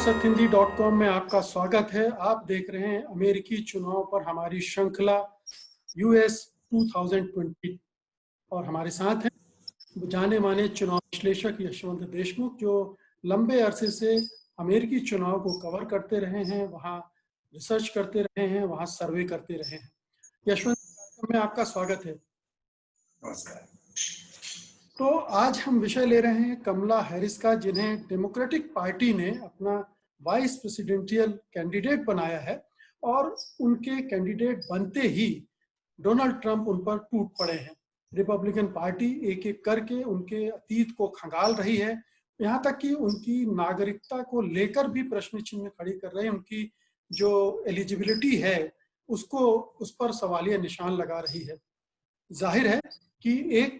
siddhindi.com में आपका स्वागत है। आप देख रहे हैं अमेरिकी चुनाव पर हमारी श्रृंखला यूएस 2020 और हमारे साथ हैं जाने माने चुनाव विश्लेषक यशवंत देशमुख, जो लंबे अरसे से अमेरिकी चुनाव को कवर करते रहे हैं, वहाँ रिसर्च करते रहे हैं, वहाँ सर्वे करते रहे हैं। यशवंत में आपका स्वागत है। नमस्कार। तो आज हम विषय ले रहे हैं कमला हैरिस का, जिन्हें डेमोक्रेटिक पार्टी ने अपना वाइस प्रेसिडेंशियल कैंडिडेट बनाया है और उनके कैंडिडेट बनते ही डोनाल्ड ट्रंप उन पर टूट पड़े हैं। रिपब्लिकन पार्टी एक एक करके उनके अतीत को खंगाल रही है, यहाँ तक कि उनकी नागरिकता को लेकर भी प्रश्न चिन्ह खड़ी कर रहे हैं। उनकी जो एलिजिबिलिटी है उसको उस पर सवालिया निशान लगा रही है। जाहिर है कि एक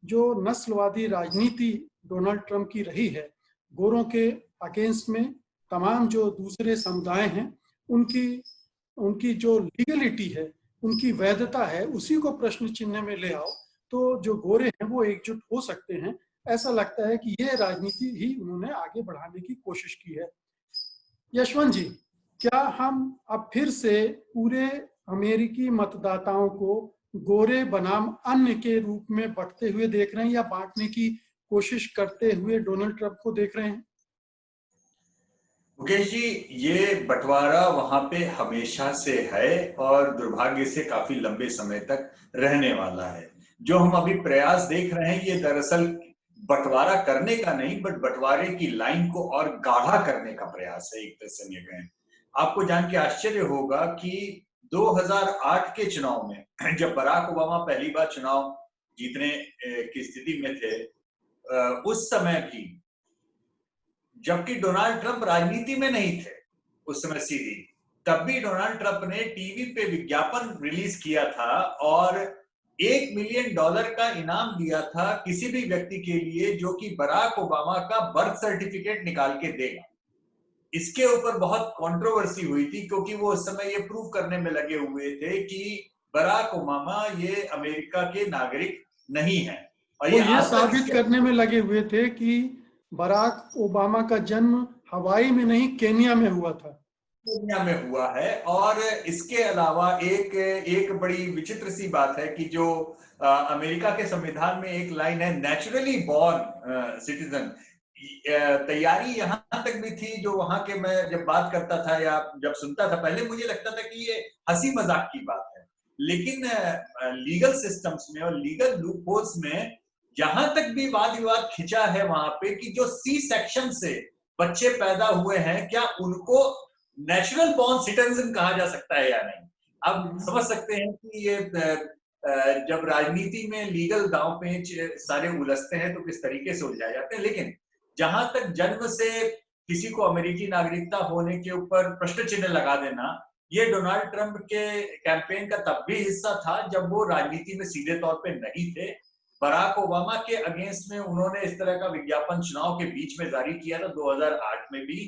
जो नस्लवादी राजनीति डोनाल्ड ट्रंप की रही है, गोरों के अगेंस्ट में तमाम जो दूसरे समुदाय हैं उनकी जो लीगलिटी है, उनकी वैधता है, उसी को प्रश्न चिन्ह में ले आओ तो जो गोरे हैं वो एकजुट हो सकते हैं। ऐसा लगता है कि ये राजनीति ही उन्होंने आगे बढ़ाने की कोशिश की है। यशवंत जी, क्या हम अब फिर से पूरे अमेरिकी मतदाताओं को गोरे बनाम अन्य के रूप में बंटते हुए देख रहे हैं या बांटने की कोशिश करते हुए डोनाल्ड ट्रंप को देख रहे हैं? मुकेश जी, ये बंटवारा वहां पे हमेशा से है और दुर्भाग्य से काफी लंबे समय तक रहने वाला है। जो हम अभी प्रयास देख रहे हैं ये दरअसल बंटवारा करने का नहीं, बट बंटवारे की लाइन को और गाढ़ा करने का प्रयास है, एक तरह से ये कहें। आपको जान के आश्चर्य होगा कि 2008 के चुनाव में जब बराक ओबामा पहली बार चुनाव जीतने की स्थिति में थे, उस समय भी, जबकि डोनाल्ड ट्रंप राजनीति में नहीं थे उस समय सीधी, तब भी डोनाल्ड ट्रंप ने टीवी पे विज्ञापन रिलीज किया था और $1 मिलियन का इनाम दिया था किसी भी व्यक्ति के लिए जो कि बराक ओबामा का बर्थ सर्टिफिकेट निकाल के देगा। इसके ऊपर बहुत कंट्रोवर्सी हुई थी क्योंकि वो उस समय ये प्रूव करने में लगे हुए थे कि बराक ओबामा ये अमेरिका के नागरिक नहीं है। और ये साबित करने में लगे हुए थे कि बराक ओबामा का जन्म हवाई में नहीं केन्या में हुआ था। केन्या में हुआ है। और इसके अलावा एक बड़ी विचित्र सी बात है कि जो अमेरिका के संविधान में एक लाइन है, नेचुरली बॉर्न सिटीजन। तैयारी यहां तक भी थी, जो वहां के मैं जब बात करता था या जब सुनता था, पहले मुझे लगता था कि ये हंसी मजाक की बात है, लेकिन लीगल सिस्टम्स में और लीगल लूपहोल्स में जहां तक भी वाद विवाद खिंचा है वहां पे कि जो सी सेक्शन से बच्चे पैदा हुए हैं, क्या उनको नेचुरल बॉर्न सिटीजन कहा जा सकता है या नहीं। अब समझ सकते हैं कि ये जब राजनीति में लीगल दांव पेच सारे उलझते हैं तो किस तरीके से उलझाए जाते हैं। लेकिन जहां तक जन्म से किसी को अमेरिकी नागरिकता होने के ऊपर प्रश्न चिन्ह लगा देना, ये डोनाल्ड ट्रंप के कैंपेन का तब भी हिस्सा था जब वो राजनीति में सीधे तौर पे नहीं थे। बराक ओबामा के अगेंस्ट में उन्होंने इस तरह का विज्ञापन चुनाव के बीच में जारी किया था 2008 में भी,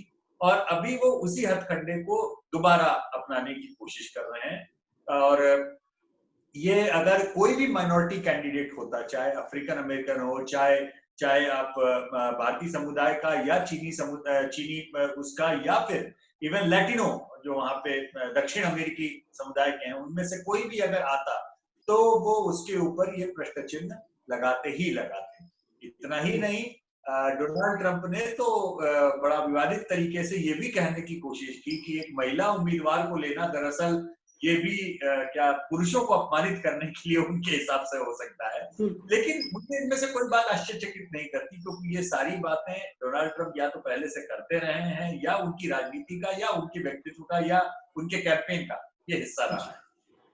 और अभी वो उसी हथकंडे को दोबारा अपनाने की कोशिश कर रहे हैं। और ये अगर कोई भी माइनॉरिटी कैंडिडेट होता, चाहे अफ्रीकन अमेरिकन हो, चाहे आप भारतीय समुदाय का या चीनी उसका, या फिर इवन लैटिनो जो वहां पे दक्षिण अमेरिकी समुदाय के हैं, उनमें से कोई भी अगर आता तो वो उसके ऊपर ये प्रश्न चिन्ह लगाते ही लगाते। इतना ही नहीं, डोनाल्ड ट्रंप ने तो बड़ा विवादित तरीके से ये भी कहने की कोशिश की कि एक महिला उम्मीदवार को लेना दरअसल ये भी क्या पुरुषों को अपमानित करने के लिए उनके हिसाब से हो सकता है। लेकिन मुझे इनमें से कोई बात आश्चर्यचकित नहीं करती, क्योंकि ये सारी बातें डोनाल्ड ट्रंप या तो पहले से करते रहे हैं, या उनकी राजनीति का या उनके व्यक्तित्व का या उनके कैंपेन का ये हिस्सा रहा है।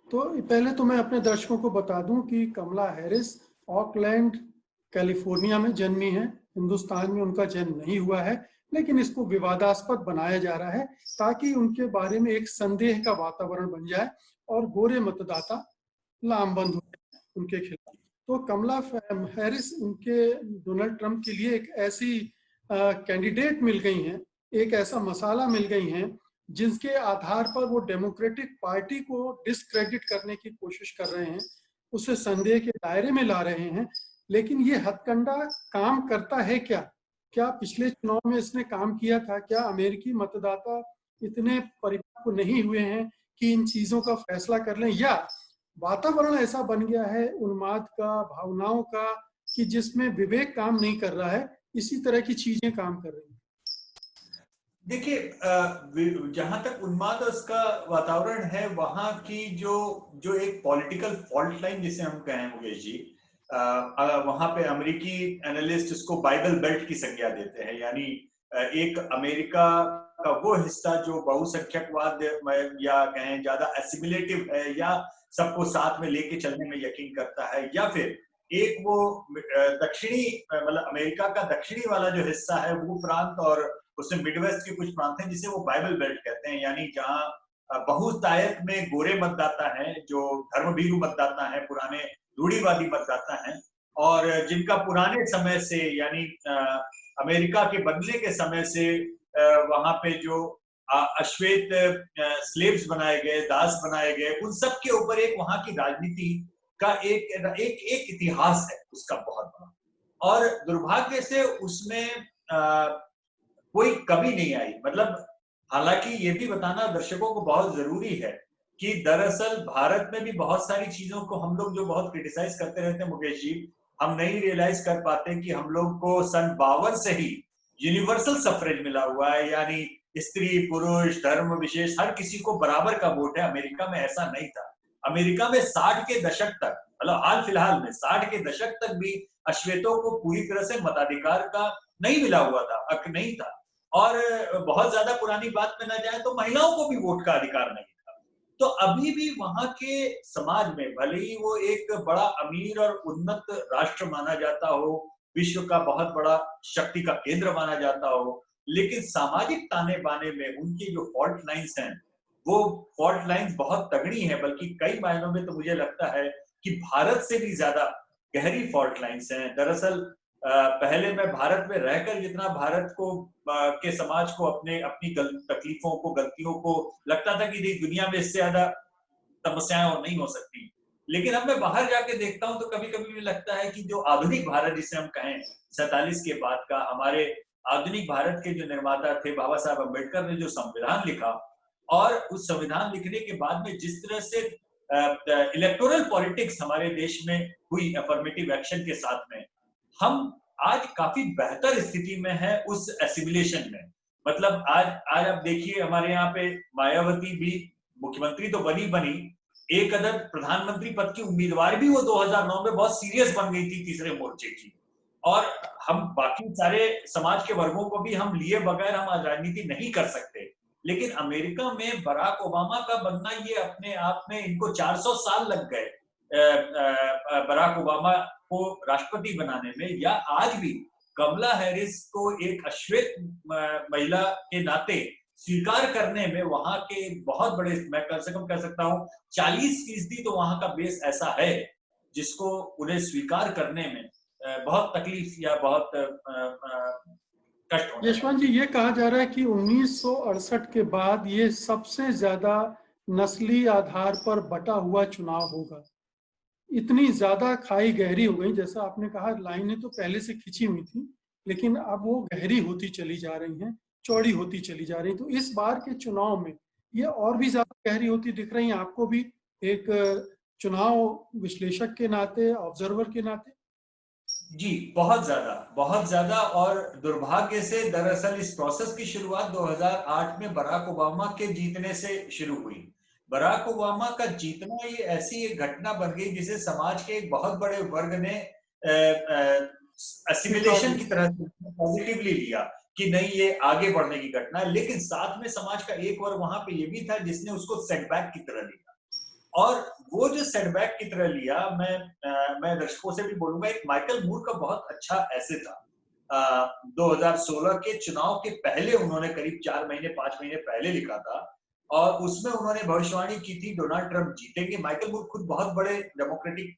तो पहले तो मैं अपने दर्शकों को बता दूं कि कमला हैरिस ऑकलैंड कैलिफोर्निया में जन्मी है। हिंदुस्तान में उनका जन्म नहीं हुआ है, लेकिन इसको विवादास्पद बनाया जा रहा है ताकि उनके बारे में एक संदेह का वातावरण बन जाए और गोरे मतदाता लामबंद हो जाए उनके खिलाफ। तो कमला हैरिस उनके डोनाल्ड ट्रंप के लिए एक ऐसी कैंडिडेट मिल गई हैं, एक ऐसा मसाला मिल गई हैं जिसके आधार पर वो डेमोक्रेटिक पार्टी को डिस्क्रेडिट करने की कोशिश कर रहे हैं, उसे संदेह के दायरे में ला रहे हैं। लेकिन ये हथकंडा काम करता है क्या? क्या पिछले चुनाव में इसने काम किया था? क्या अमेरिकी मतदाता इतने परिपक्व नहीं हुए हैं कि इन चीजों का फैसला कर लें, या वातावरण ऐसा बन गया है उन्माद का, भावनाओं का, कि जिसमें विवेक काम नहीं कर रहा है, इसी तरह की चीजें काम कर रही हैं? देखिए, जहां तक उन्माद और उसका वातावरण है, वहां की जो जो एक पॉलिटिकल फॉल्ट लाइन जिसे हम कहें मुकेश जी, वहां पे अमेरिकी एनालिस्ट इसको बाइबल बेल्ट की संज्ञा देते हैं। यानी एक अमेरिका का वो हिस्सा जो बहुसंख्यकवाद या कहें ज्यादा एसिमिलेटिव है, या सबको साथ में लेके चलने में यकीन करता है, या फिर एक वो दक्षिणी मतलब अमेरिका का दक्षिणी वाला जो हिस्सा है वो प्रांत, और उसमें मिडवेस्ट के कुछ प्रांत हैं जिसे वो बाइबल बेल्ट कहते हैं, यानी जहां बहुतायत में गोरे मतदाता हैं, जो धर्मभीरू मतदाता हैं, पुराने रूढ़िवादी मतदाता हैं, और जिनका पुराने समय से, यानी अमेरिका के बनने के समय से वहां पे जो अश्वेत स्लेव्स बनाए गए, दास बनाए गए, उन सब के ऊपर एक वहां की राजनीति का एक इतिहास है उसका बहुत बड़ा। और दुर्भाग्य से उसमें कोई कमी नहीं आई। मतलब हालांकि ये भी बताना दर्शकों को बहुत जरूरी है कि दरअसल भारत में भी बहुत सारी चीजों को हम लोग जो बहुत क्रिटिसाइज करते रहते हैं मुकेश जी, हम नहीं रियलाइज कर पाते कि हम लोग को सन 52 से ही यूनिवर्सल सफरेज मिला हुआ है, यानी स्त्री पुरुष धर्म विशेष हर किसी को बराबर का वोट है। अमेरिका में ऐसा नहीं था। अमेरिका में 60 के दशक तक, मतलब हाल फिलहाल में 60 के दशक तक भी अश्वेतों को पूरी तरह से मताधिकार का नहीं मिला हुआ था, हक नहीं था। और बहुत ज्यादा पुरानी बात में ना जाए तो महिलाओं को भी वोट का अधिकार नहीं था। तो अभी भी वहां के समाज में, भले ही वो एक बड़ा अमीर और उन्नत राष्ट्र माना जाता हो, विश्व का बहुत बड़ा शक्ति का केंद्र माना जाता हो, लेकिन सामाजिक ताने बाने में उनकी जो फॉल्ट लाइंस हैं, वो फॉल्ट लाइंस बहुत तगड़ी हैं। बल्कि कई मायनों में तो मुझे लगता है कि भारत से भी ज्यादा गहरी फॉल्ट लाइंस हैं। दरअसल पहले मैं भारत में रहकर जितना भारत को के समाज को अपनी तकलीफों को, गलतियों को लगता था कि दुनिया में इससे ज्यादा समस्याएं और नहीं हो सकती, लेकिन अब मैं बाहर जाके देखता हूं तो कभी कभी भी लगता है कि जो आधुनिक भारत जिसे हम कहें 47 के बाद का, हमारे आधुनिक भारत के जो निर्माता थे बाबा साहब अम्बेडकर ने जो संविधान लिखा, और उस संविधान लिखने के बाद में जिस तरह से इलेक्टोरल पॉलिटिक्स हमारे देश में हुई अफर्मेटिव एक्शन के साथ में, हम आज काफी बेहतर स्थिति में है उस एसिमिलेशन में। मतलब आज आज आप देखिए, हमारे यहाँ पे मायावती भी मुख्यमंत्री तो बनी, एक अदर प्रधानमंत्री पद की उम्मीदवार भी वो 2009 में बहुत सीरियस बन गई थी तीसरे मोर्चे की। और हम बाकी सारे समाज के वर्गों को भी हम लिए बगैर हम आज राजनीति नहीं कर सकते। लेकिन अमेरिका में बराक ओबामा का बनना, ये अपने आप में इनको 400 साल लग गए बराक ओबामा को राष्ट्रपति बनाने में, या आज भी कमला हैरिस को एक अश्वेत महिला के नाते स्वीकार करने में वहां के बहुत बड़े, मैं कम से कम कह सकता हूं 40% तो वहां का बेस ऐसा है जिसको उन्हें स्वीकार करने में बहुत तकलीफ या बहुत कष्ट होने लगा। यशवंत जी, ये कहा जा रहा है कि 1968 के बाद ये सबसे ज्यादा नस्ली आधार पर बटा हुआ चुनाव होगा। इतनी ज्यादा खाई गहरी हो गई, जैसा आपने कहा लाइनें तो पहले से खिंची हुई थी, लेकिन अब वो गहरी होती चली जा रही हैं, चौड़ी होती चली जा रही। तो इस बार के चुनाव में ये और भी ज्यादा गहरी होती दिख रही है आपको भी, एक चुनाव विश्लेषक के नाते, ऑब्जर्वर के नाते? जी, बहुत ज्यादा। और दुर्भाग्य से दरअसल इस प्रोसेस की शुरुआत 2008 में बराक ओबामा के जीतने से शुरू हुई। बराक ओबामा का जीतना ये ऐसी एक घटना बन गई जिसे समाज के एक बहुत बड़े वर्ग ने असिमिलेशन की तरह पॉजिटिवली लिया कि नहीं, ये आगे बढ़ने की घटना है। लेकिन साथ में समाज का एक वर्ग वहां पे ये भी था जिसने उसको सेटबैक की तरह लिया। और वो जो सेटबैक की तरह लिया, मैं दर्शकों से भी बोलूंगा, एक माइकल मूर का बहुत अच्छा ऐसे था। 2016 के चुनाव के पहले उन्होंने करीब 4 महीने 5 महीने पहले लिखा था, और उसमें उन्होंने भविष्यवाणी की थी डोनाल्ड ट्रंप जीतेंगे। माइकल मूर खुद बहुत बड़े डेमोक्रेटिक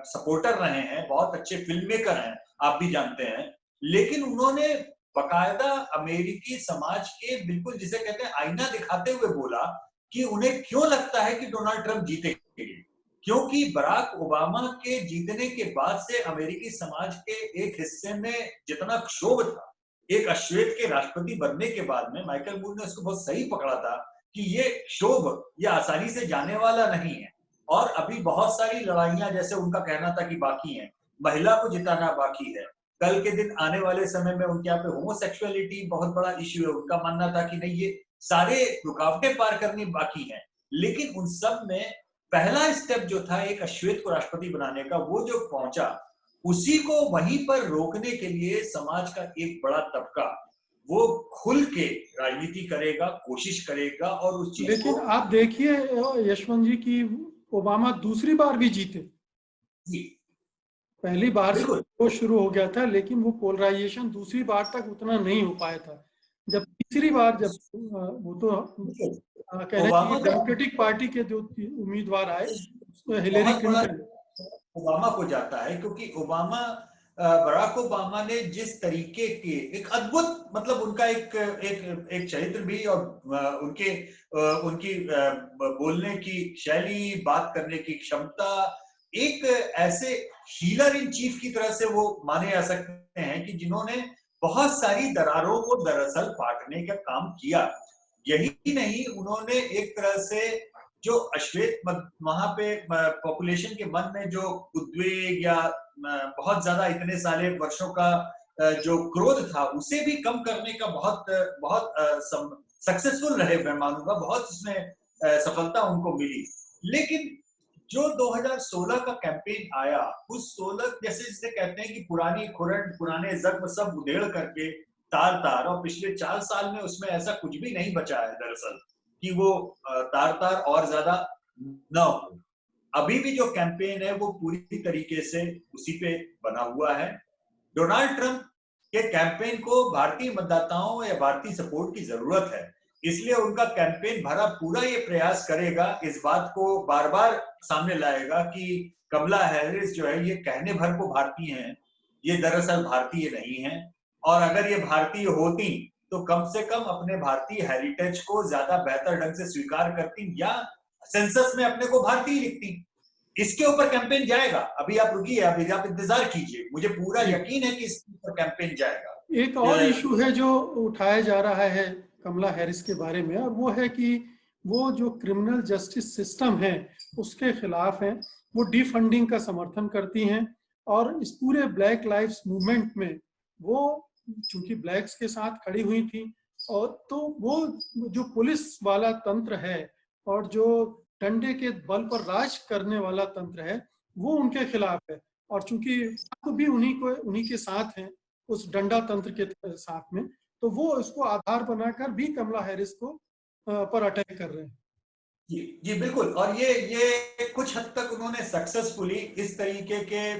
सपोर्टर रहे हैं, बहुत अच्छे फिल्म मेकर हैं, आप भी जानते हैं। लेकिन उन्होंने बकायदा अमेरिकी समाज के बिल्कुल जिसे कहते हैं आईना दिखाते हुए बोला कि उन्हें क्यों लगता है कि डोनाल्ड ट्रंप जीतेंगे। क्योंकि बराक ओबामा के जीतने के बाद से अमेरिकी समाज के एक हिस्से में जितना क्षोभ था, एक अश्वेत के राष्ट्रपति बनने के बाद में माइकल मूर ने उसको बहुत सही पकड़ा था कि ये क्षोभ ये आसानी से जाने वाला नहीं है और अभी बहुत सारी लड़ाइयां, जैसे उनका कहना था कि बाकी हैं, महिला को जिताना बाकी है, कल के दिन आने वाले समय में उनके यहाँ पे होमोसेक्सुअलिटी बहुत बड़ा इश्यू है, उनका मानना था कि नहीं, ये सारे रुकावटें पार करनी बाकी हैं। लेकिन उन सब में पहला स्टेप जो था एक अश्वेत को राष्ट्रपति बनाने का, वो जो पहुंचा, उसी को वहीं पर रोकने के लिए समाज का एक बड़ा तबका वो खुल के राजनीति करेगा, कोशिश करेगा और उस चीज लेकिन आप देखिए यशवंत जी की ओबामा दूसरी बार भी जीते। जी पहली बार से बिल्कुल वो शुरू हो गया था, लेकिन वो पोलराइजेशन दूसरी बार तक उतना नहीं हो पाया था। जब तीसरी बार जब वो तो कह रहे ओबामा हैं का डेमोक्रेटिक पार्टी के जो उम्मीदवार आए, हिलेरी बहुत बड़ा क्लिंटन। ओबामा को जाता है, क्योंकि ओबामा बराक ओबामा ने जिस तरीके के एक अद्भुत, मतलब उनका एक एक एक चरित्र भी और उनके उनकी बोलने की शैली, बात करने की क्षमता, एक ऐसे हीलर इन चीफ की तरह से वो माने जा सकते हैं कि जिन्होंने बहुत सारी दरारों को दरअसल पाटने का काम किया। यही नहीं, उन्होंने एक तरह से जो अश्वेत वहां पे पॉपुलेशन के मन में जो उद्वेग या बहुत ज्यादा इतने साले वर्षों का जो क्रोध था, उसे भी कम करने का बहुत बहुत सक्सेसफुल रहे, मैं मानूंगा, बहुत इसमें सफलता उनको मिली। लेकिन जो 2016 का कैंपेन आया, उस 16 जैसे जिसे कहते हैं कि पुरानी खुरन, पुराने जख्म सब उधेड़ करके तार तार, और पिछले 4 साल में उसमें ऐसा कुछ भी नहीं बचा है दरअसल कि वो तार तार और ज्यादा न हो। अभी भी जो कैंपेन है वो पूरी तरीके से उसी पे बना हुआ है। डोनाल्ड ट्रंप के कैंपेन को भारतीय मतदाताओं या भारतीय सपोर्ट की जरूरत है, इसलिए उनका कैंपेन भरा पूरा ये प्रयास करेगा, इस बात को बार बार सामने लाएगा कि कमला हैरिस जो है ये कहने भर को भारतीय हैं, ये दरअसल भारतीय नहीं है, और अगर ये भारतीय होती तो कम से कम अपने भारतीय हेरिटेज को ज्यादा बेहतर ढंग से स्वीकार करती या सेंसस में अपने को भारतीय लिखती। इसके ऊपर कैंपेन जाएगा। अभी आप रुकिए, अभी आप इंतजार कीजिए, मुझे पूरा यकीन है कि इसके ऊपर कैंपेन जाएगा। एक और इशू है जो उठाया जा रहा है कमला हैरिस के बारे में, और वो है कि वो जो क्रिमिनल जस्टिस सिस्टम है उसके खिलाफ है। वो डिफंडिंग का समर्थन करती हैं, और इस पूरे ब्लैक लाइव्स मूवमेंट में वो चूंकि ब्लैक्स के साथ खड़ी हुई थी, और तो वो जो पुलिस वाला तंत्र है और जो डंडे के बल पर राज करने वाला तंत्र है, वो उनके खिलाफ है। और चूंकि तो भी उन्हीं के साथ हैं, उस डंडा तंत्र के साथ में, तो वो इसको आधार बनाकर भी कमला हैरिस को पर अटैक कर रहे हैं। जी जी बिल्कुल, और ये कुछ हद तक उन्होंने सक्सेसफुली इस तरीके के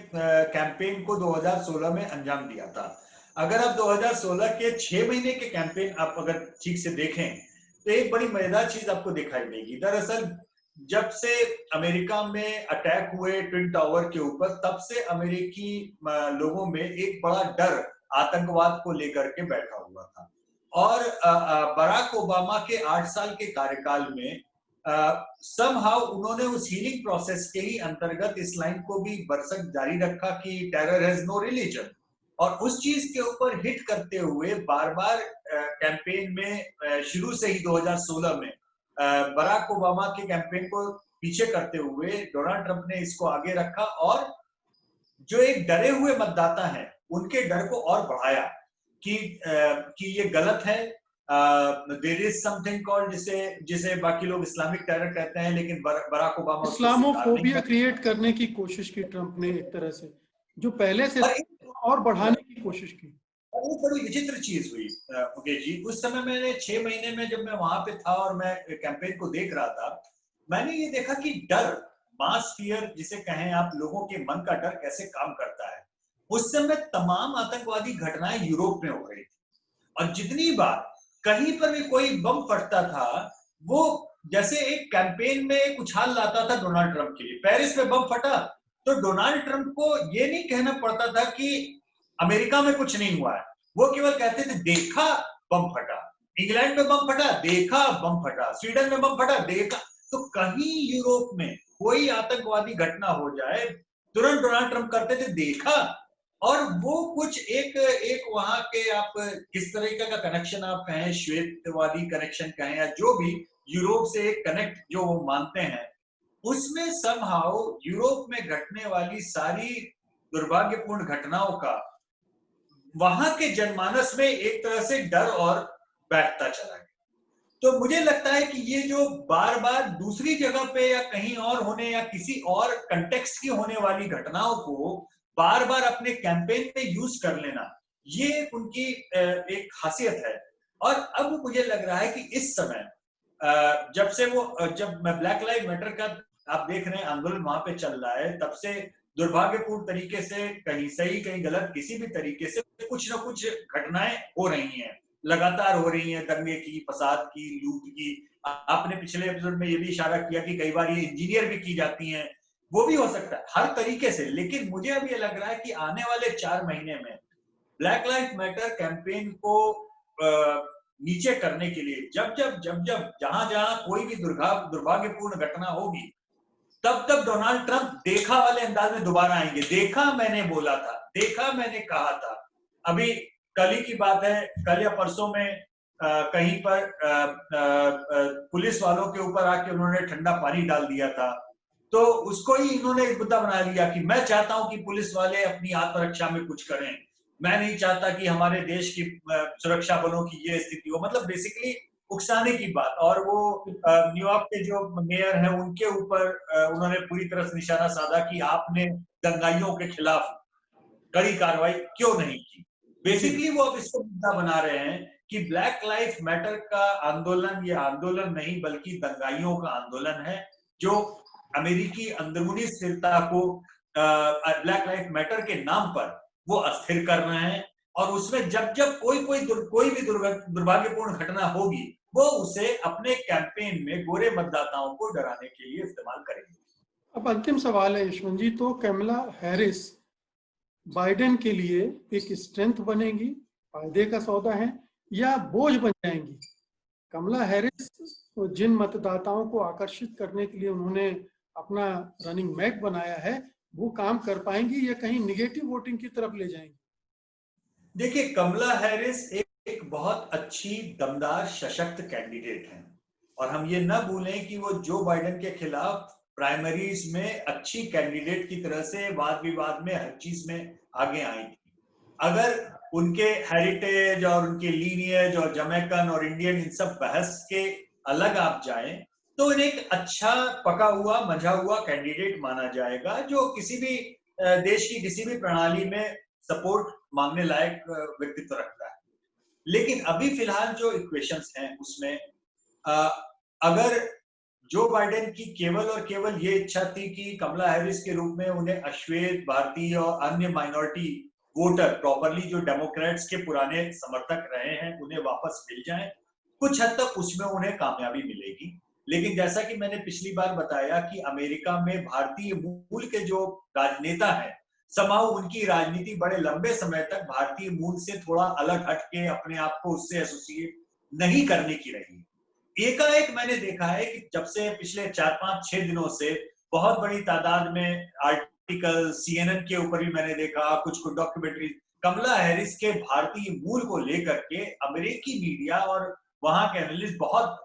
कैंपेन को 2016 में अंजाम दिया था। अगर आप 2016 के 6 महीने के कैंपेन आप अगर ठीक से देखें तो एक बड़ी मजेदार चीज आपको दिखाई देगी। दरअसल जब से अमेरिका में अटैक हुए ट्विन टावर के ऊपर, तब से अमेरिकी लोगों में एक बड़ा डर आतंकवाद को लेकर के बैठा हुआ था, और बराक ओबामा के 8 साल के कार्यकाल में समहाउ उन्होंने उस हीलिंग प्रोसेस के ही अंतर्गत इस लाइन को भी बरसक जारी रखा कि टेरर हैज नो रिलीजन, और उस चीज के ऊपर हिट करते हुए बार बार कैंपेन में शुरू से ही 2016 में बराक ओबामा के कैंपेन को पीछे करते हुए डोनाल्ड ट्रंप ने इसको आगे रखा, और जो एक डरे हुए मतदाता हैं उनके डर को और बढ़ाया कि ये गलत है। देयर इज समथिंग कॉल्ड, जिसे बाकी लोग इस्लामिक टेरर कहते हैं, लेकिन बराक ओबामा उसको इस्लामोफोबिया क्रिएट करने की कोशिश की ट्रंप ने, एक तरह से जो पहले से और बढ़ाने की कोशिश की। वो बड़ी विचित्र चीज हुई मुकेश जी। उस समय मैंने 6 महीने में जब मैं वहां पे था और मैं कैंपेन को देख रहा था, मैंने ये देखा कि डर, मास फियर जिसे कहें आप, लोगों के मन का डर कैसे काम करता है। उस समय तमाम आतंकवादी घटनाएं यूरोप में हो रही थी, और जितनी बार कहीं पर भी कोई बम फटता था, वो जैसे एक कैंपेन में एक उछाल लाता था डोनाल्ड ट्रंप के लिए। पेरिस में बम फटा तो डोनाल्ड ट्रंप को ये नहीं कहना पड़ता था कि अमेरिका में कुछ नहीं हुआ है, वो केवल कहते थे देखा बम फटा, इंग्लैंड में बम फटा देखा, बम फटा स्वीडन में बम फटा देखा। तो कहीं यूरोप में कोई आतंकवादी घटना हो जाए तुरंत डोनाल्ड ट्रंप करते थे, देखा। और वो कुछ एक एक वहां के, आप किस तरीके का कनेक्शन आप कहें, श्वेतवादी कनेक्शन कहें या जो भी, यूरोप से एक कनेक्ट जो वो मानते हैं, उसमें समहाउ यूरोप में घटने वाली सारी दुर्भाग्यपूर्ण घटनाओं का वहां के जनमानस में एक तरह से डर और बैठता चला गया। तो मुझे लगता है कि ये जो बार बार दूसरी जगह पे या कहीं और होने या किसी और कंटेक्स्ट की होने वाली घटनाओं को बार बार अपने कैंपेन में यूज कर लेना, ये उनकी एक खासियत है। और अब मुझे लग रहा है कि इस समय जब से वो जब ब्लैक लाइव मैटर का आप देख रहे हैं आंदोलन वहां पे चल रहा है, तब से दुर्भाग्यपूर्ण तरीके से, कहीं सही कहीं गलत, किसी भी तरीके से कुछ ना कुछ घटनाएं हो रही हैं, लगातार हो रही हैं, दंगे की, फसाद की, लूट की। आपने पिछले एपिसोड में ये भी इशारा किया कि कई बार ये इंजीनियर भी की जाती हैं, वो भी हो सकता है हर तरीके से। लेकिन मुझे अब ये लग रहा है कि आने वाले 4 महीने में ब्लैक लाइव मैटर कैंपेन को नीचे करने के लिए जब जहां जहां कोई भी दुर्भाग्यपूर्ण घटना होगी, तब तब डोनाल्ड ट्रंप देखा वाले अंदाज में दोबारा आएंगे। देखा, मैंने बोला था, देखा, मैंने कहा था। अभी कल ही की बात है, कल या परसों में कहीं पर पुलिस वालों के ऊपर आके उन्होंने ठंडा पानी डाल दिया था, तो उसको ही इन्होंने एक मुद्दा बना लिया कि मैं चाहता हूं कि पुलिस वाले अपनी आत्मरक्षा में कुछ करें, मैं नहीं चाहता कि हमारे देश की सुरक्षा बलों की ये स्थिति हो। मतलब बेसिकली उकसाने की बात। और वो न्यूयॉर्क के जो मेयर हैं उनके ऊपर उन्होंने पूरी तरह से निशाना साधा कि आपने दंगाइयों के खिलाफ कड़ी कार्रवाई क्यों नहीं की। बेसिकली वो अब इसको मुद्दा बना रहे हैं कि ब्लैक लाइफ मैटर का आंदोलन ये आंदोलन नहीं बल्कि दंगाइयों का आंदोलन है, जो अमेरिकी अंदरूनी स्थिरता को ब्लैक लाइफ मैटर के नाम पर वो अस्थिर कर रहे हैं। और उसमें जब जब कोई भी दुर्भाग्यपूर्ण घटना होगी, वो उसे अपने कैंपेन में गोरे मतदाताओं को डराने के लिए इस्तेमाल करेंगे। अब अंतिम सवाल है यशवंत जी, तो कमला हैरिस बाइडेन के लिए एक स्ट्रेंथ बनेंगी, फायदे का सौदा है, या बोझ बन जाएंगी? कमला हैरिस जिन मतदाताओं को आकर्षित करने के लिए उन्होंने अपना रनिंग मैट बनाया है, वो काम कर पाएंगी या कहीं निगेटिव वोटिंग की तरफ ले जाएंगी? देखिए, कमला हैरिस एक बहुत अच्छी, दमदार, सशक्त कैंडिडेट हैं। और हम ये ना भूलें कि वो जो बाइडेन के खिलाफ प्राइमरीज में अच्छी कैंडिडेट की तरह से वाद विवाद में हर चीज में आगे आई थी। अगर उनके हेरिटेज और उनके लीनियज और जमैकन और इंडियन इन सब बहस के अलग आप जाएं, तो इन्हें एक अच्छा, पका हुआ, मंझा हुआ कैंडिडेट माना जाएगा, जो किसी भी देश की किसी भी प्रणाली में सपोर्ट मांगने लायक व्यक्तित्व रखता है। लेकिन अभी फिलहाल जो इक्वेशंस हैं उसमें अगर जो बाइडेन की केवल और केवल ये इच्छा थी कि कमला हैरिस के रूप में उन्हें अश्वेत, भारतीय और अन्य माइनॉरिटी वोटर, प्रॉपरली जो डेमोक्रेट्स के पुराने समर्थक रहे हैं, उन्हें वापस मिल जाएं, कुछ हद तक उसमें उन्हें कामयाबी मिलेगी। लेकिन जैसा कि मैंने पिछली बार बताया कि अमेरिका में भारतीय मूल के जो राजनेता हैं, समाओ उनकी राजनीति बड़े लंबे समय तक भारतीय मूल से थोड़ा अलग हट के अपने आप को उससे एसोसिएट नहीं करने की रही। एकाएक मैंने देखा है कि जब से पिछले 4-5-6 दिनों से बहुत बड़ी तादाद में आर्टिकल, सीएनएन के ऊपर भी मैंने देखा, कुछ डॉक्यूमेंट्री कमला हैरिस के भारतीय मूल को लेकर के अमेरिकी मीडिया और वहां के एनालिस्ट बहुत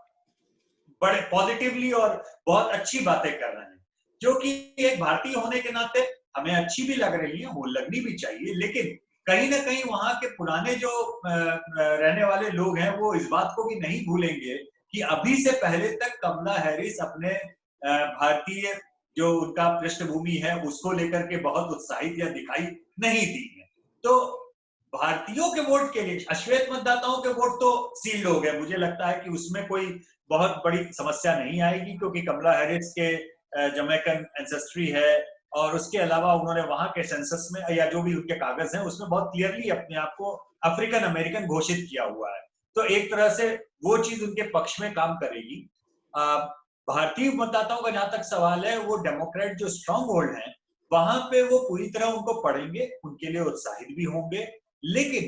बड़े पॉजिटिवली और बहुत अच्छी बातें कर रहे हैं, जो कि एक भारतीय होने के नाते हमें अच्छी भी लग रही है, वो लगनी भी चाहिए। लेकिन कहीं ना कहीं वहां के पुराने जो रहने वाले लोग हैं, वो इस बात को भी नहीं भूलेंगे कि अभी से पहले तक कमला हैरिस अपने भारतीय जो उनका पृष्ठभूमि है उसको लेकर के बहुत उत्साहित या दिखाई नहीं दी है। तो भारतीयों के वोट के लिए अश्वेत मतदाताओं के वोट तो सील्ड हो गए। मुझे लगता है कि उसमें कोई बहुत बड़ी समस्या नहीं आएगी, क्योंकि कमला हैरिस के जमैकन एंसेस्ट्री है और उसके अलावा उन्होंने वहां के सेंसस में या जो भी उनके कागज हैं उसमें बहुत क्लियरली अपने आप को अफ्रीकन अमेरिकन घोषित किया हुआ है। तो एक तरह से वो चीज उनके पक्ष में काम करेगी। भारतीय मतदाताओं का जहां तक सवाल है, वो डेमोक्रेट जो स्ट्रॉन्ग होल्ड है वहां पे वो पूरी तरह उनको पढ़ेंगे, उनके लिए उत्साहित भी होंगे। लेकिन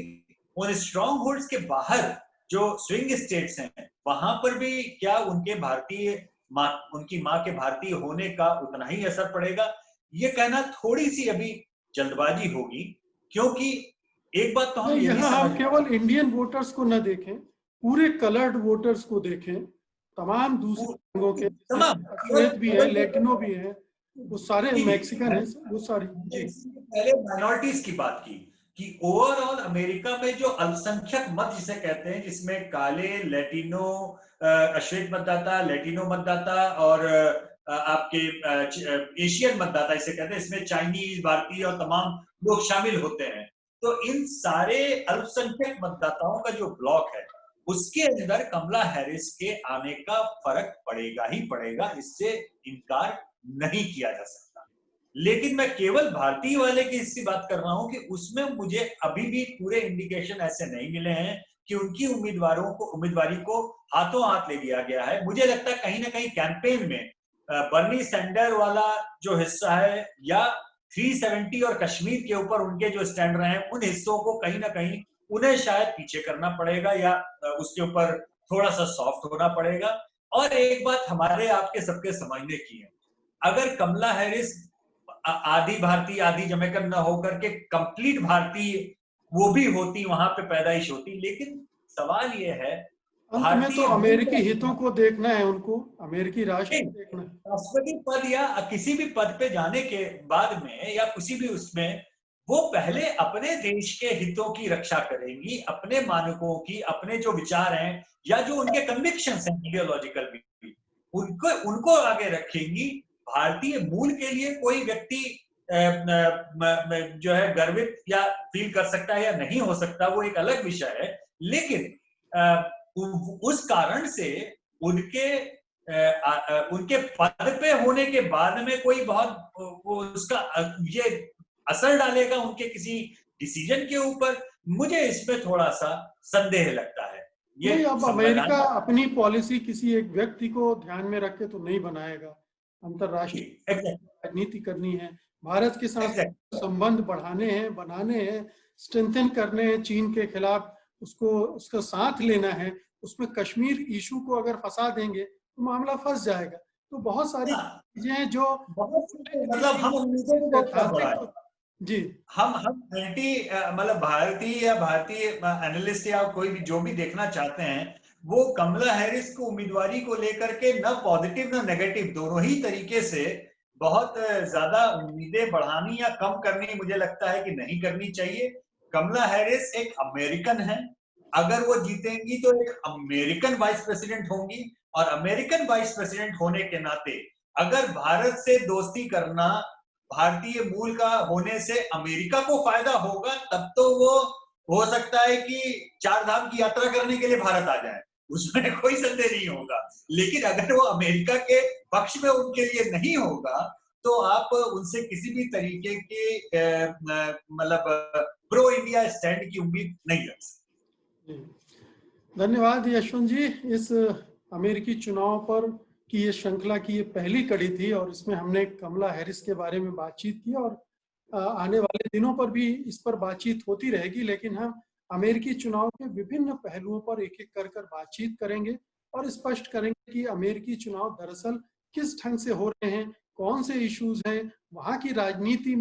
उन स्ट्रॉन्ग होल्ड्स के बाहर जो स्विंग स्टेट्स हैं, वहां पर भी क्या उनके भारतीय उनकी माँ के भारतीय होने का उतना ही असर पड़ेगा। ये कहना थोड़ी सी अभी जल्दबाजी होगी, क्योंकि एक बात तो हम ये भी यहाँ समझ हम केवल इंडियन वोटर्स को न देखें, पूरे कलर्ड वोटर्स को देखें, तमाम दूसरे रंगों के, तमाम श्वेत भी है, लेटिनो भी है, वो सारे मैक्सिकन है, वो सारी। जी, पहले माइनॉरिटीज की बात की कि ओवरऑल अमेरिका में जो अल्पसंख्यक मत जिसे कहते हैं, जिसमें काले, लेटिनो, श्वेत मतदाता, लेटिनो मतदाता और आपके एशियन मतदाता इसे कहते हैं, इसमें चाइनीज, भारतीय और तमाम लोग शामिल होते हैं। तो इन सारे अल्पसंख्यक मतदाताओं का जो ब्लॉक है, उसके अंदर कमला हैरिस के आने का फर्क पड़ेगा ही पड़ेगा, इससे इनकार नहीं किया जा सकता। लेकिन मैं केवल भारतीय वाले की इसकी बात कर रहा हूं कि उसमें मुझे अभी भी पूरे इंडिकेशन ऐसे नहीं मिले हैं कि उनकी उम्मीदवारी को हाथों हाथ ले लिया गया है। मुझे लगता है कहीं ना कहीं कैंपेन में बर्नी सैंडर वाला जो हिस्सा है, या 370 और कश्मीर के ऊपर उनके जो स्टैंड रहे हैं, उन हिस्सों को कहीं ना कहीं उन्हें शायद पीछे करना पड़ेगा, या उसके ऊपर थोड़ा सा सॉफ्ट होना पड़ेगा। और एक बात हमारे आपके सबके समझने की है, अगर कमला हैरिस आधी भारतीय आधी जमैकन न होकर के कंप्लीट भारतीय वो भी होती, वहां पे पैदाइश होती, लेकिन सवाल ये है अंत में तो अमेरिकी हितों को देखना है, उनको अमेरिकी राष्ट्र को देखना है। राष्ट्रपति पद या किसी भी पद पे जाने के बाद में, या किसी भी उसमें, वो पहले अपने देश के हितों की रक्षा करेंगी, अपने मानकों की, अपने जो विचार हैं या जो उनके कन्विक्शंस हैं आइडियोलॉजिकल भी, उनको आगे रखेंगी। भारतीय मूल के लिए कोई व्यक्ति जो है गर्वित या फील कर सकता है या नहीं हो सकता, वो एक अलग विषय है। लेकिन उस कारण से उनके पद पे होने के बाद में कोई बहुत वो उसका ये असर डालेगा उनके किसी डिसीजन के ऊपर, मुझे इसमें थोड़ा सा संदेह लगता है। ये अब अमेरिका अपनी पॉलिसी किसी एक व्यक्ति को ध्यान में रख के तो नहीं बनाएगा। अंतरराष्ट्रीय राजनीति करनी है, भारत के साथ संबंध बढ़ाने हैं, बनाने हैं, स्ट्रेंथन करने हैं, चीन के खिलाफ उसका साथ लेना है। उसमें कश्मीर इशू को अगर फंसा देंगे तो मामला फंस जाएगा। तो बहुत सारी चीजें हैं जो मतलब हम जी हम एंटी मतलब भारतीय एनालिस्ट या कोई भी जो भी देखना चाहते हैं, वो कमला हैरिस को उम्मीदवारी को लेकर के न पॉजिटिव न नेगेटिव, दोनों ही तरीके से बहुत ज्यादा उम्मीदें बढ़ानी या कम करनी मुझे लगता है कि नहीं करनी चाहिए। कमला हैरिस एक अमेरिकन है, अगर वो जीतेंगी तो एक अमेरिकन वाइस प्रेसिडेंट होंगी, और अमेरिकन वाइस प्रेसिडेंट होने के नाते अगर भारत से दोस्ती करना भारतीय मूल का होने से अमेरिका को फायदा होगा, तब तो वो हो सकता है कि 4 धाम की यात्रा करने के लिए भारत आ जाए, उसमें कोई संदेह नहीं होगा। लेकिन अगर वो अमेरिका के पक्ष में उनके लिए नहीं होगा, तो आप उनसे किसी भी तरीके के मतलब प्रो इंडिया स्टैंड की उम्मीद नहीं रख सकते। धन्यवाद यशवंत जी। इस अमेरिकी चुनाव पर की ये श्रृंखला की ये पहली कड़ी थी, और इसमें हमने कमला हैरिस के बारे में बातचीत की, और आने वाले दिनों पर भी इस पर बातचीत होती रहेगी। लेकिन हम अमेरिकी चुनाव के विभिन्न पहलुओं पर एक एक कर बातचीत करेंगे और स्पष्ट करेंगे कि अमेरिकी चुनाव दरअसल किस ढंग से हो रहे हैं, कौन से इश्यूज हैं, वहाँ की राजनीति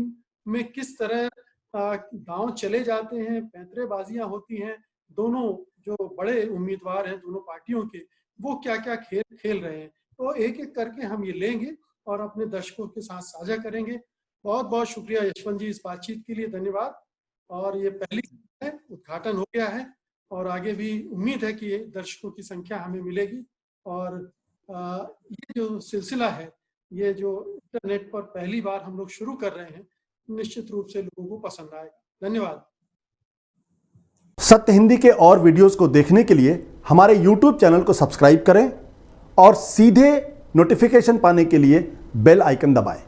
में किस तरह दांव चले जाते हैं, पैंतरेबाजियां होती हैं, दोनों जो बड़े उम्मीदवार हैं दोनों पार्टियों के, वो क्या क्या खेल खेल रहे हैं। तो एक एक करके हम ये लेंगे और अपने दर्शकों के साथ साझा करेंगे। बहुत बहुत शुक्रिया यशवंत जी इस बातचीत के लिए, धन्यवाद। और ये पहली है, उद्घाटन हो गया है, और आगे भी उम्मीद है कि दर्शकों की संख्या हमें मिलेगी। और ये जो सिलसिला है, ये जो इंटरनेट पर पहली बार हम लोग शुरू कर रहे हैं, निश्चित रूप से लोगों को पसंद आएगा। धन्यवाद। सत्य हिंदी के और वीडियोस को देखने के लिए हमारे YouTube चैनल को सब्सक्राइब करें और सीधे नोटिफिकेशन पाने के लिए बेल आइकन दबाएं।